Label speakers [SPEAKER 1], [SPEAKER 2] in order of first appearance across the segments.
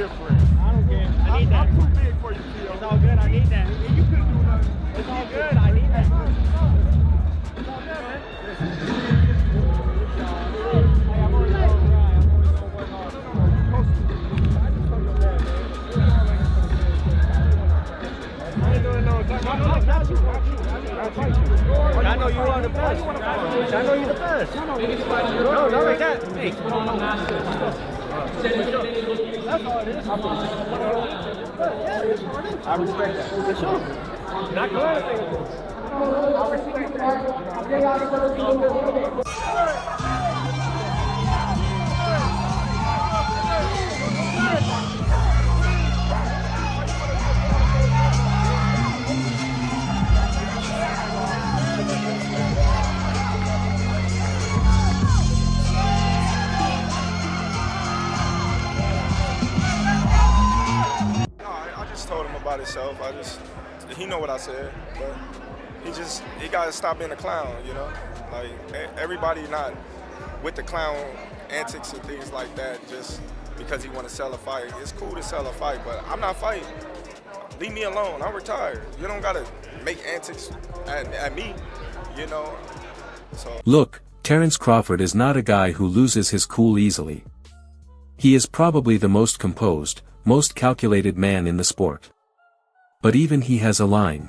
[SPEAKER 1] different.
[SPEAKER 2] I don't care. I need that.
[SPEAKER 1] I'm too big for you, Tio.
[SPEAKER 2] It's all good. I need that.
[SPEAKER 1] You couldn't do nothing.
[SPEAKER 2] It's all good. I need that. It's all good, man. Hey, I'm already going to try. I'm already going to work hard.
[SPEAKER 1] I ain't doing no attack.
[SPEAKER 2] I know you are the best. I know you're the best. No, not like that. Hey. That's all it is. I respect that. For sure. Not good. I respect that.
[SPEAKER 1] Told him about himself. He know what I said, but he got to stop being a clown, you know? Like, everybody not with the clown antics and things like that just because he want to sell a fight. It's cool to sell a fight, but I'm not fighting. Leave me alone. I'm retired. You don't got to make antics at me, you know? So.
[SPEAKER 3] Look, Terence Crawford is not a guy who loses his cool easily. He is probably the most composed, most calculated man in the sport. But even he has a line.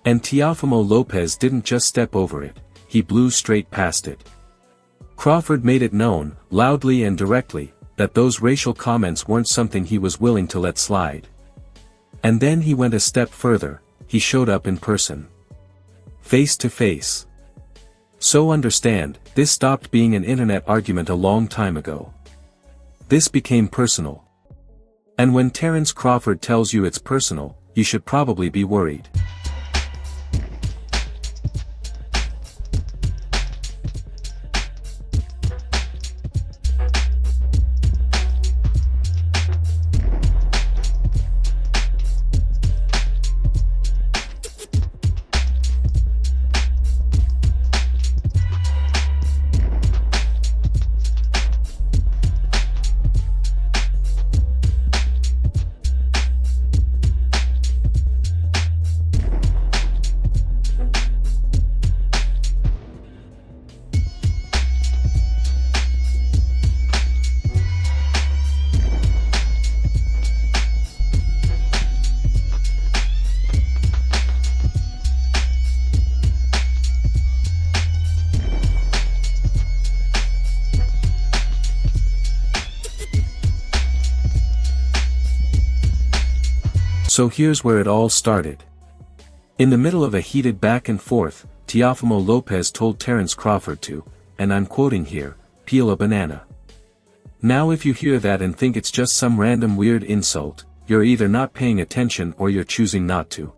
[SPEAKER 3] And Teofimo Lopez didn't just step over it, he blew straight past it. Crawford made it known, loudly and directly, that those racial comments weren't something he was willing to let slide. And then he went a step further, he showed up in person. Face to face. So understand, this stopped being an internet argument a long time ago. This became personal. And when Terence Crawford tells you it's personal, you should probably be worried. So here's where it all started. In the middle of a heated back and forth, Teofimo Lopez told Terence Crawford to, and I'm quoting here, peel a banana. Now if you hear that and think it's just some random weird insult, you're either not paying attention or you're choosing not to.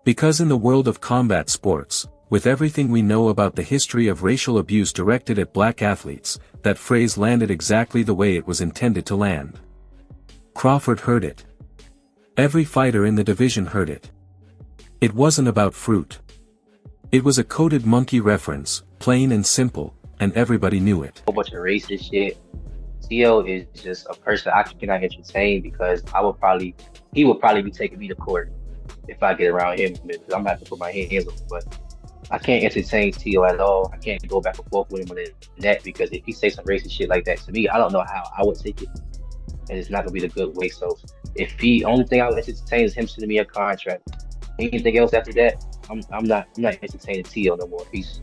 [SPEAKER 3] Because in the world of combat sports, with everything we know about the history of racial abuse directed at black athletes, that phrase landed exactly the way it was intended to land. Crawford heard it. Every fighter in the division heard it. It wasn't about fruit. It was a coded monkey reference, plain and simple, and everybody knew it.
[SPEAKER 4] A whole bunch of racist shit. Tio is just a person I cannot entertain because he would probably be taking me to court if I get around him. Because I'm gonna have to put my hands on him. But I can't entertain Tio at all. I can't go back and forth with him on that because if he say some racist shit like that to me, I don't know how I would take it. And it's not gonna be the good way. So if only thing I would entertain is him sending me a contract. Anything else after that, I'm not entertaining Tio no more. He's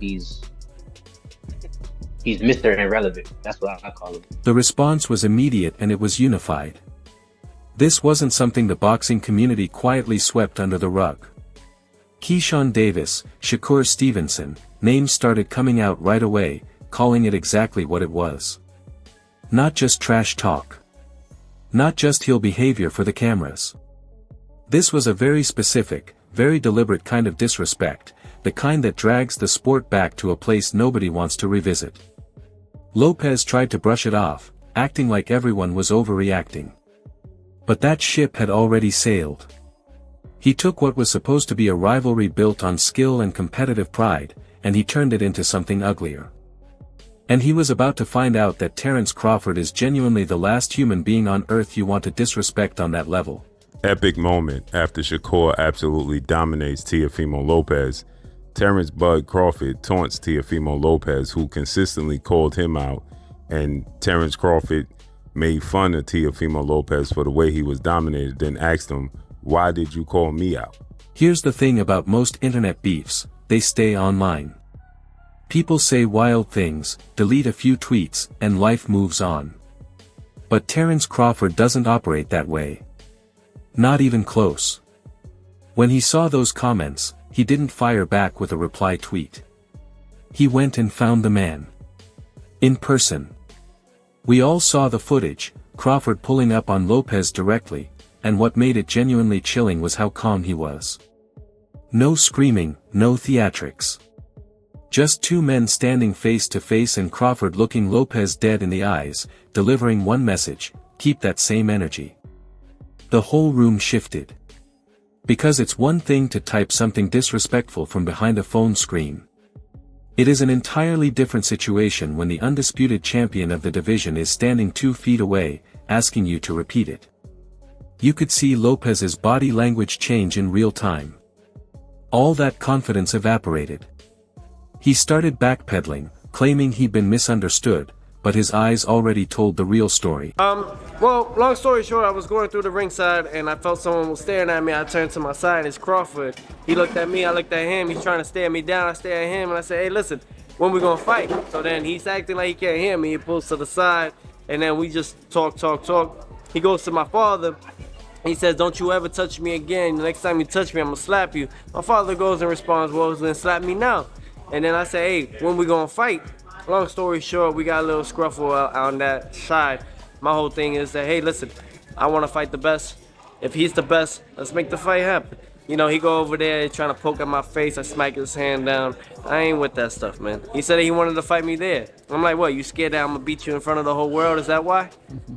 [SPEAKER 4] Mr. Irrelevant. That's what I call him.
[SPEAKER 3] The response was immediate and it was unified. This wasn't something the boxing community quietly swept under the rug. Keyshawn Davis, Shakur Stevenson, names started coming out right away, calling it exactly what it was. Not just trash talk. Not just heel behavior for the cameras. This was a very specific, very deliberate kind of disrespect, the kind that drags the sport back to a place nobody wants to revisit. Lopez tried to brush it off, acting like everyone was overreacting. But that ship had already sailed. He took what was supposed to be a rivalry built on skill and competitive pride, and he turned it into something uglier. And he was about to find out that Terence Crawford is genuinely the last human being on earth you want to disrespect on that level.
[SPEAKER 5] Epic moment after Shakur absolutely dominates Teofimo Lopez. Terence Bud Crawford taunts Teofimo Lopez, who consistently called him out, and Terence Crawford made fun of Teofimo Lopez for the way he was dominated, then asked him, "Why did you call me out?"
[SPEAKER 3] Here's the thing about most internet beefs, they stay online. People say wild things, delete a few tweets, and life moves on. But Terence Crawford doesn't operate that way. Not even close. When he saw those comments, he didn't fire back with a reply tweet. He went and found the man. In person. We all saw the footage, Crawford pulling up on Lopez directly, and what made it genuinely chilling was how calm he was. No screaming, no theatrics. Just two men standing face to face and Crawford looking Lopez dead in the eyes, delivering one message: keep that same energy. The whole room shifted. Because it's one thing to type something disrespectful from behind a phone screen. It is an entirely different situation when the undisputed champion of the division is standing 2 feet away, asking you to repeat it. You could see Lopez's body language change in real time. All that confidence evaporated. He started backpedaling, claiming he'd been misunderstood, but his eyes already told the real story.
[SPEAKER 2] Well, long story short, I was going through the ringside and I felt someone was staring at me. I turned to my side, it's Crawford. He looked at me, I looked at him, he's trying to stare me down, I stare at him and I said, hey listen, when we gonna fight? So then he's acting like he can't hear me, he pulls to the side and then we just talk. He goes to my father, he says, don't you ever touch me again, the next time you touch me, I'm gonna slap you. My father goes and responds, well, then slap me now. And then I say, hey, when we gonna fight? Long story short, we got a little scruffle on that side. My whole thing is that, hey, listen, I want to fight the best. If he's the best, let's make the fight happen. You know, he go over there trying to poke at my face. I smack his hand down. I ain't with that stuff, man. He said he wanted to fight me there. I'm like, what, you scared that I'm going to beat you in front of the whole world? Is that why?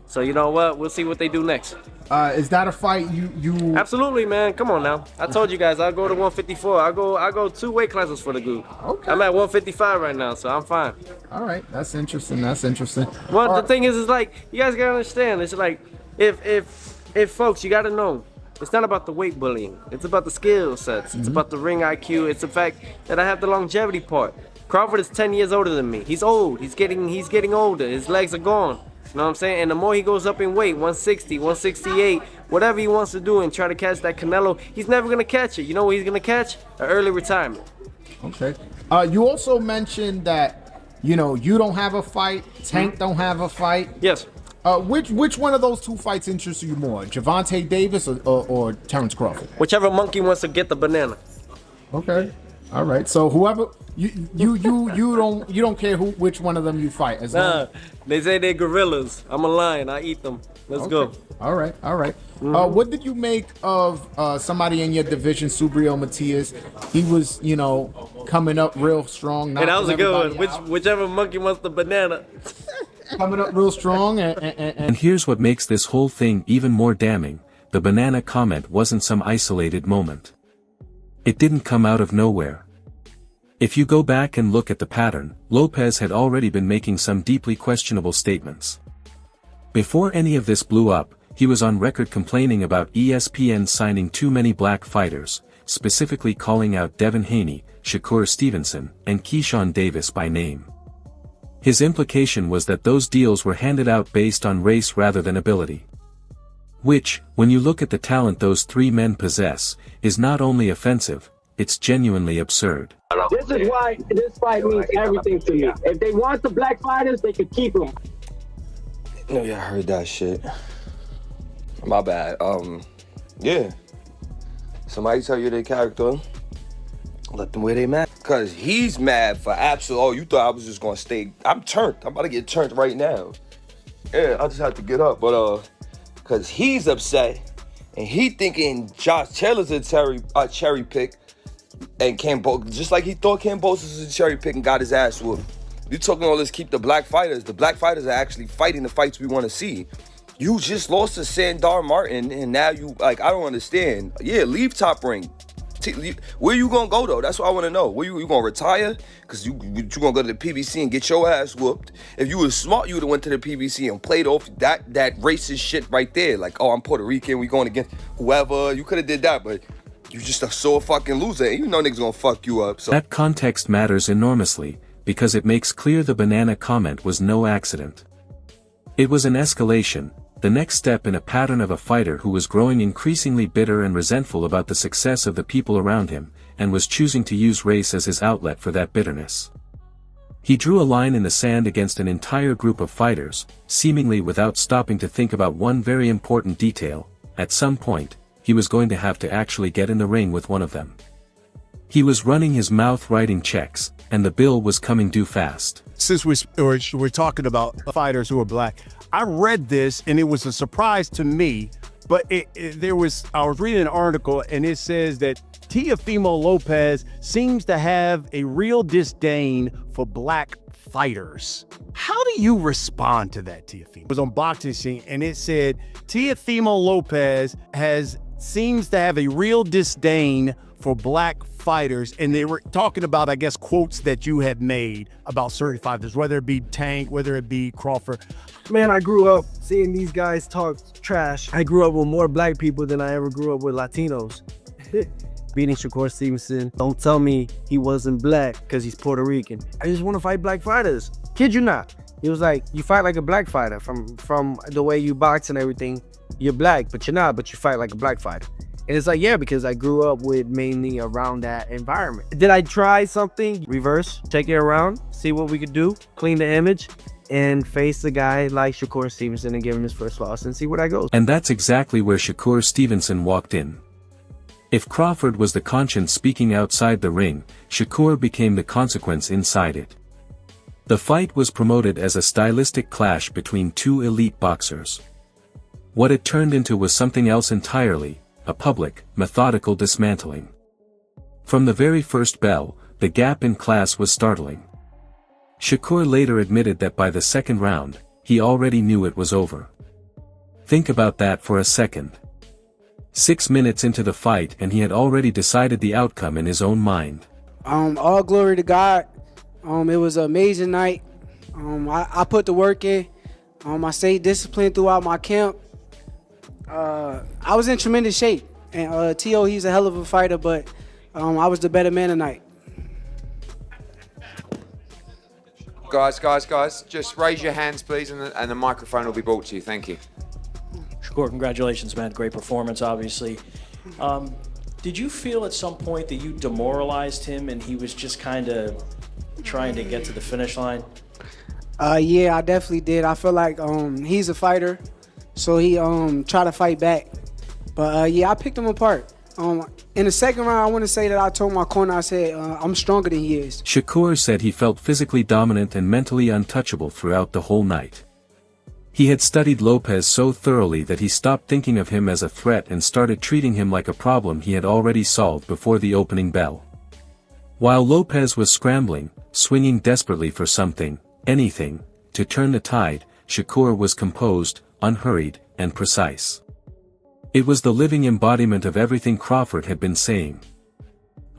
[SPEAKER 2] So you know what? We'll see what they do next.
[SPEAKER 6] Is that a fight you...
[SPEAKER 2] Absolutely, man. Come on now. I told you guys I'll go to 154. I go 2 weight classes for the group. Okay. I'm at 155 right now, so I'm fine.
[SPEAKER 6] All right. That's interesting.
[SPEAKER 2] Well, the thing is like, you guys gotta understand. It's like, if folks, you gotta know, it's not about the weight bullying. It's about the skill sets. It's about the ring IQ. It's the fact that I have the longevity part. Crawford is 10 years older than me. He's old. He's getting older. His legs are gone. You know what I'm saying? And the more he goes up in weight, 160, 168, whatever he wants to do and try to catch that Canelo, he's never going to catch it. You know what he's going to catch? An early retirement.
[SPEAKER 6] Okay. You also mentioned that, you know, you don't have a fight, Tank don't have a fight.
[SPEAKER 2] Yes.
[SPEAKER 6] Which one of those 2 fights interests you more, Gervonta Davis or Terence Crawford?
[SPEAKER 2] Whichever monkey wants to get the banana.
[SPEAKER 6] Okay. All right. So whoever you don't care which one of them you fight.
[SPEAKER 2] They say they're gorillas. I'm a lion. I eat them. Let's go.
[SPEAKER 6] All right. What did you make of somebody in your division, Subriel Matias? He was, you know, coming up real strong.
[SPEAKER 2] Hey, that was a good one. Whichever monkey wants the banana.
[SPEAKER 6] Coming up real strong.
[SPEAKER 3] And here's what makes this whole thing even more damning. The banana comment wasn't some isolated moment. It didn't come out of nowhere. If you go back and look at the pattern, Lopez had already been making some deeply questionable statements. Before any of this blew up, he was on record complaining about ESPN signing too many black fighters, specifically calling out Devin Haney, Shakur Stevenson, and Keyshawn Davis by name. His implication was that those deals were handed out based on race rather than ability. Which, when you look at the talent those 3 men possess, is not only offensive, it's genuinely absurd.
[SPEAKER 7] This is why this fight means everything to me. If they want the black fighters, they could keep them.
[SPEAKER 8] Oh, yeah, I heard that shit. My bad. Yeah. Somebody tell you their character, let them wear their mad. Cause he's mad for absolute. Oh, you thought I was just gonna stay. I'm turned. I'm about to get turned right now. Yeah, I just have to get up. But cause he's upset and he thinking Josh Taylor's a cherry pick. And just like he thought Cambosos was a cherry pick and got his ass whooped. You talking all this keep the black fighters. The black fighters are actually fighting the fights we want to see. You just lost to Sandar Martin and now you, like, I don't understand. Yeah, leave Top Rank. Where you gonna go though? That's what I want to know. Where you gonna retire? Cause you gonna go to the PBC and get your ass whooped. If you was smart, you would've went to the PBC and played off that racist shit right there. Like, oh, I'm Puerto Rican, we going against whoever. You could have did that, but you just a sore fucking loser. And you know niggas gonna fuck you up. So
[SPEAKER 3] that context matters enormously, because it makes clear the banana comment was no accident. It was an escalation, the next step in a pattern of a fighter who was growing increasingly bitter and resentful about the success of the people around him, and was choosing to use race as his outlet for that bitterness. He drew a line in the sand against an entire group of fighters, seemingly without stopping to think about one very important detail: at some point, he was going to have to actually get in the ring with one of them. He was running his mouth writing checks, and the bill was coming due fast.
[SPEAKER 9] Since we're talking about fighters who are black, I read this and it was a surprise to me, but I was reading an article and it says that Teofimo Lopez seems to have a real disdain for black fighters. How do you respond to that, Teofimo? It was on Boxing Scene and it said Teofimo Lopez seems to have a real disdain for black fighters, and they were talking about, I guess, quotes that you had made about certain fighters, whether it be Tank, whether it be Crawford.
[SPEAKER 2] Man, I grew up seeing these guys talk trash. I grew up with more black people than I ever grew up with Latinos. Beating Shakur Stevenson. Don't tell me he wasn't black because he's Puerto Rican. I just want to fight black fighters. Kid you not. He was like, you fight like a black fighter from the way you box and everything. You're black, but you're not, but you fight like a black fighter. And it's like, yeah, because I grew up with mainly around that environment. Did I try something? Reverse, take it around, see what we could do, clean the image, and face a guy like Shakur Stevenson and give him his first loss and see where that goes.
[SPEAKER 3] And that's exactly where Shakur Stevenson walked in. If Crawford was the conscience speaking outside the ring, Shakur became the consequence inside it. The fight was promoted as a stylistic clash between two elite boxers. What it turned into was something else entirely: a public, methodical dismantling. From the very first bell, the gap in class was startling. Shakur later admitted that by the second round, he already knew it was over. Think about that for a second. 6 minutes into the fight and he had already decided the outcome in his own mind.
[SPEAKER 10] All glory to God. It was an amazing night. I put the work in. I stayed disciplined throughout my camp. I was in tremendous shape, and T.O., he's a hell of a fighter, but I was the better man tonight.
[SPEAKER 11] Guys, just raise your hands, please, and the microphone will be brought to you. Thank you.
[SPEAKER 12] Shakur, congratulations, man. Great performance, obviously. Did you feel at some point that you demoralized him and he was just kind of trying to get to the finish line?
[SPEAKER 10] Yeah, I definitely did. I feel like he's a fighter. So he tried to fight back. But yeah, I picked him apart. In the second round, I want to say that I told my corner, I said, I'm stronger than he is.
[SPEAKER 3] Shakur said he felt physically dominant and mentally untouchable throughout the whole night. He had studied Lopez so thoroughly that he stopped thinking of him as a threat and started treating him like a problem he had already solved before the opening bell. While Lopez was scrambling, swinging desperately for something, anything, to turn the tide, Shakur was composed, unhurried, and precise. It was the living embodiment of everything Crawford had been saying.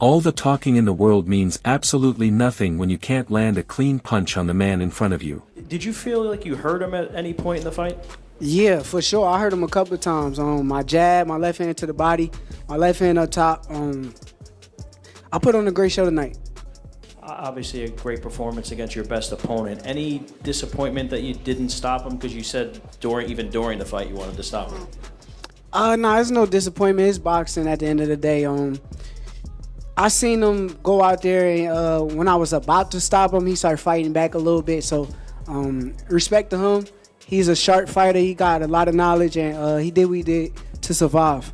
[SPEAKER 3] All the talking in the world means absolutely nothing when you can't land a clean punch on the man in front of you.
[SPEAKER 12] Did you feel like you hurt him at any point in the fight?
[SPEAKER 10] Yeah, for sure. I hurt him a couple of times. My jab, my left hand to the body, my left hand up top. I put on a great show tonight.
[SPEAKER 12] Obviously a great performance against your best opponent. Any disappointment that you didn't stop him? Because you said even during the fight you wanted to stop him.
[SPEAKER 10] No, there's no disappointment. It's boxing at the end of the day. I seen him go out there and when I was about to stop him, he started fighting back a little bit. So respect to him. He's a sharp fighter. He got a lot of knowledge and he did what he did to survive.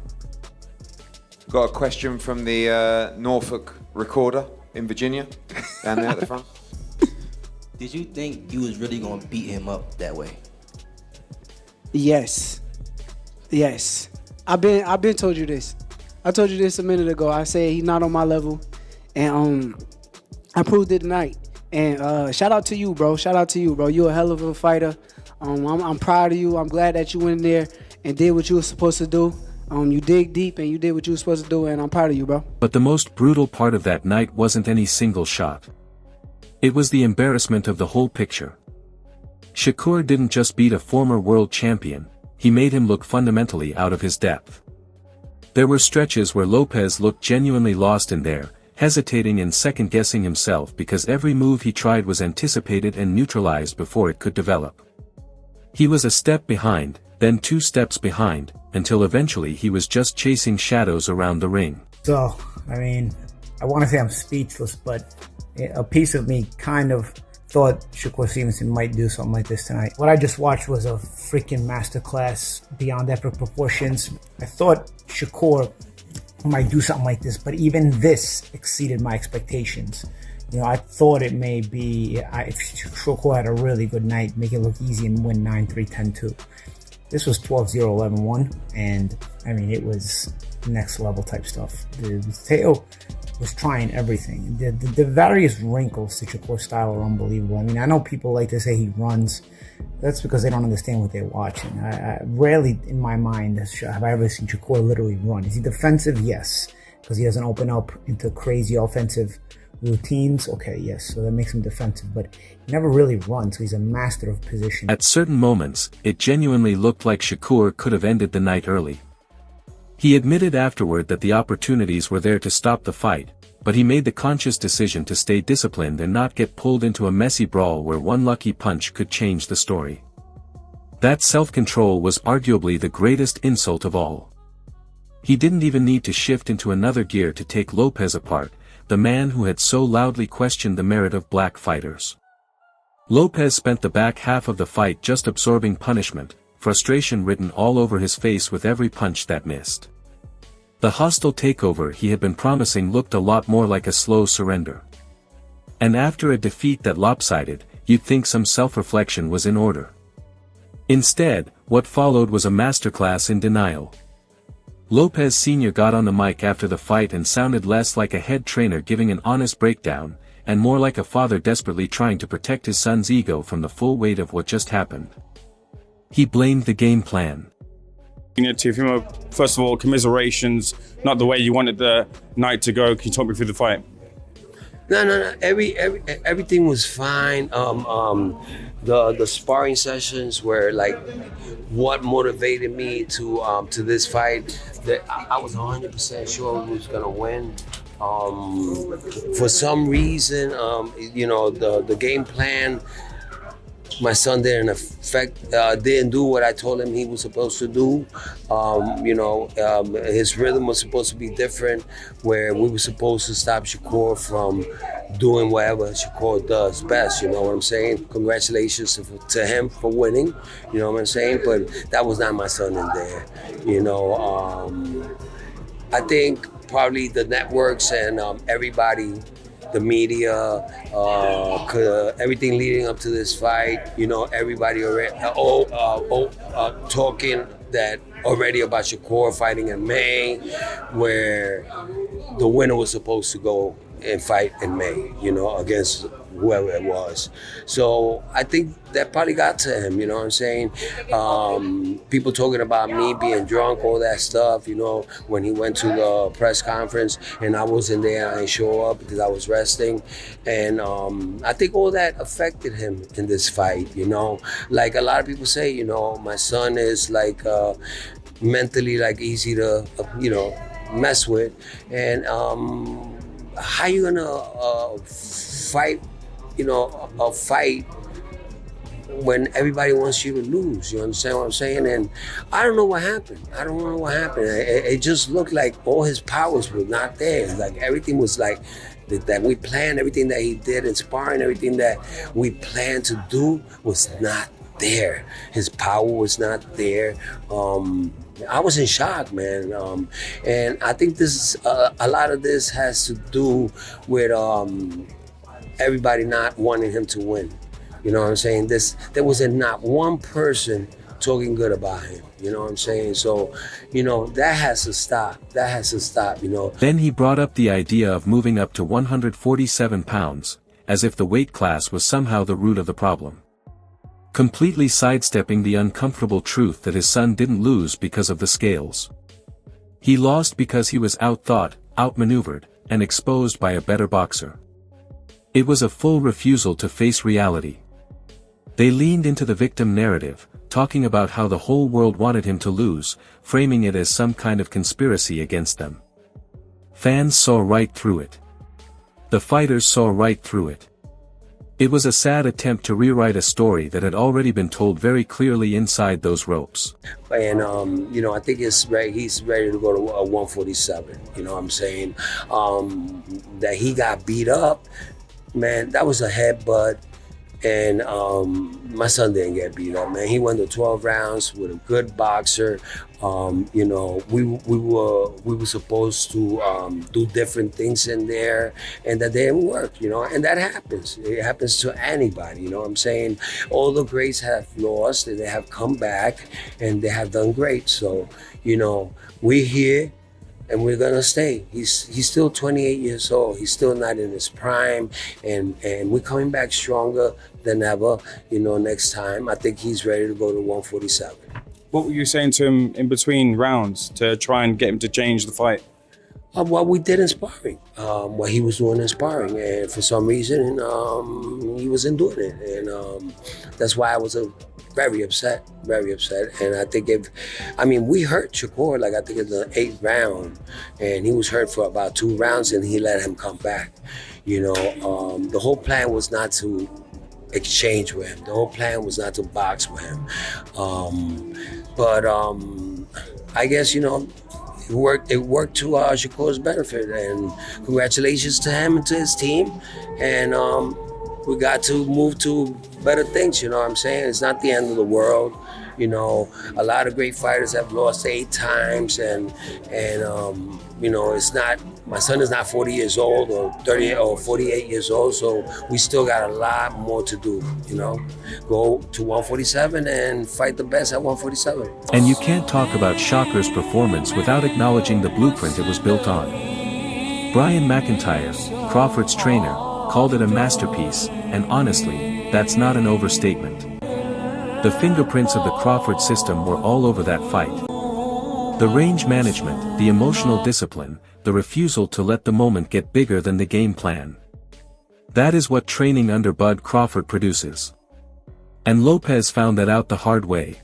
[SPEAKER 11] Got a question from the Norfolk Recorder in Virginia, down there at the front.
[SPEAKER 13] Did you think you was really gonna beat him up that way?
[SPEAKER 10] Yes. I've been told you this. I told you this a minute ago. I said he's not on my level, and I proved it tonight. And shout out to you, bro. You're a hell of a fighter. I'm proud of you. I'm glad that you went in there and did what you were supposed to do. You dig deep and you did what you were supposed to do, and I'm proud of you, bro.
[SPEAKER 3] But the most brutal part of that night wasn't any single shot. It was the embarrassment of the whole picture. Shakur didn't just beat a former world champion, he made him look fundamentally out of his depth. There were stretches where Lopez looked genuinely lost in there, hesitating and second-guessing himself because every move he tried was anticipated and neutralized before it could develop. He was a step behind, then 2 steps behind, until eventually he was just chasing shadows around the ring.
[SPEAKER 14] So, I mean, I want to say I'm speechless, but a piece of me kind of thought Shakur Stevenson might do something like this tonight. What I just watched was a freaking masterclass beyond epic proportions. I thought Shakur might do something like this, but even this exceeded my expectations. You know, I thought it may be, if Shakur had a really good night, make it look easy and win 9-3, 10-2. This was 12-0, 11-1, and I mean, it was next level type stuff. Teo was trying everything. The various wrinkles to Shakur's style are unbelievable. I mean, I know people like to say he runs. That's because they don't understand what they're watching. I rarely, in my mind, have I ever seen Shakur literally run. Is he defensive? Yes, because he doesn't open up into crazy offensive routines. Okay, yes, so that makes him defensive, but he never really runs, so he's a master of position.
[SPEAKER 3] At certain moments, it genuinely looked like Shakur could have ended the night early. He admitted afterward that the opportunities were there to stop the fight, but he made the conscious decision to stay disciplined and not get pulled into a messy brawl where one lucky punch could change the story. That self-control was arguably the greatest insult of all. He didn't even need to shift into another gear to take Lopez apart, the man who had so loudly questioned the merit of black fighters. Lopez spent the back half of the fight just absorbing punishment, frustration written all over his face with every punch that missed. The hostile takeover he had been promising looked a lot more like a slow surrender. And after a defeat that lopsided, you'd think some self-reflection was in order. Instead, what followed was a masterclass in denial. Lopez Sr. got on the mic after the fight and sounded less like a head trainer giving an honest breakdown, and more like a father desperately trying to protect his son's ego from the full weight of what just happened. He blamed the game plan.
[SPEAKER 15] Teofimo, first of all, commiserations, not the way you wanted the night to go. Can you talk me through the fight?
[SPEAKER 8] No. Everything was fine. The sparring sessions were like what motivated me to this fight. I was 100% sure who was gonna win. For some reason, the game plan, my son didn't do what I told him he was supposed to do. His rhythm was supposed to be different, where we were supposed to stop Shakur from doing whatever Shakur does best, you know what I'm saying? Congratulations to him for winning, you know what I'm saying? But that was not my son in there, I think probably the networks and everybody, the media, everything leading up to this fight, everybody already talking that already about Shakur fighting in May, where the winner was supposed to go and fight in May, against whoever it was. So I think that probably got to him, you know what I'm saying? People talking about me being drunk, all that stuff, when he went to the press conference and I wasn't there, I didn't show up because I was resting. And I think all that affected him in this fight, Like a lot of people say, my son is like mentally like easy to, mess with. And how you gonna fight, a fight when everybody wants you to lose? You understand what I'm saying? And I don't know what happened. It just looked like all his powers were not there. Like everything was like that we planned, everything that he did in sparring, everything that we planned to do was not there. His power was not there. I was in shock, man. And I think this a lot of this has to do with everybody not wanting him to win. You know what I'm saying? There was not one person talking good about him. You know what I'm saying? So, that has to stop.
[SPEAKER 3] Then he brought up the idea of moving up to 147 pounds, as if the weight class was somehow the root of the problem. Completely sidestepping the uncomfortable truth that his son didn't lose because of the scales. He lost because he was outthought, outmaneuvered, and exposed by a better boxer. It was a full refusal to face reality. They leaned into the victim narrative, talking about how the whole world wanted him to lose, framing it as some kind of conspiracy against them. Fans saw right through it. The fighters saw right through it. It was a sad attempt to rewrite a story that had already been told very clearly inside those ropes.
[SPEAKER 16] And, I think he's ready to go to 147. You know what I'm saying? That he got beat up, man, that was a headbutt. And my son didn't get beat up, man. He went to 12 rounds with a good boxer. We were supposed to do different things in there, and that didn't work, and that happens. It happens to anybody, you know what I'm saying? All the greats have lost, and they have come back, and they have done great. So, we're here, and we're gonna stay. He's still 28 years old. He's still not in his prime, and we're coming back stronger than ever. Next time, I think he's ready to go to 147.
[SPEAKER 15] What were you saying to him in between rounds to try and get him to change the fight?
[SPEAKER 16] What we did in sparring, what he was doing in sparring, and for some reason, he wasn't doing it, and that's why I was very upset. And I think we hurt Shakur, I think in the 8th round, and he was hurt for about 2 rounds, and he let him come back. The whole plan was not to exchange with him. The whole plan was not to box with him. But I guess, it worked to Shakur's benefit, and congratulations to him and to his team. And we got to move to better things, you know what I'm saying? It's not the end of the world. A lot of great fighters have lost 8 times, and it's not, my son is not 40 years old or 30 or 48 years old, so we still got a lot more to do, Go to 147 and fight the best at 147.
[SPEAKER 3] And you can't talk about Shocker's performance without acknowledging the blueprint it was built on. Brian McIntyre, Crawford's trainer, called it a masterpiece, and honestly, that's not an overstatement. The fingerprints of the Crawford system were all over that fight. The range management, the emotional discipline, the refusal to let the moment get bigger than the game plan. That is what training under Bud Crawford produces. And Lopez found that out the hard way.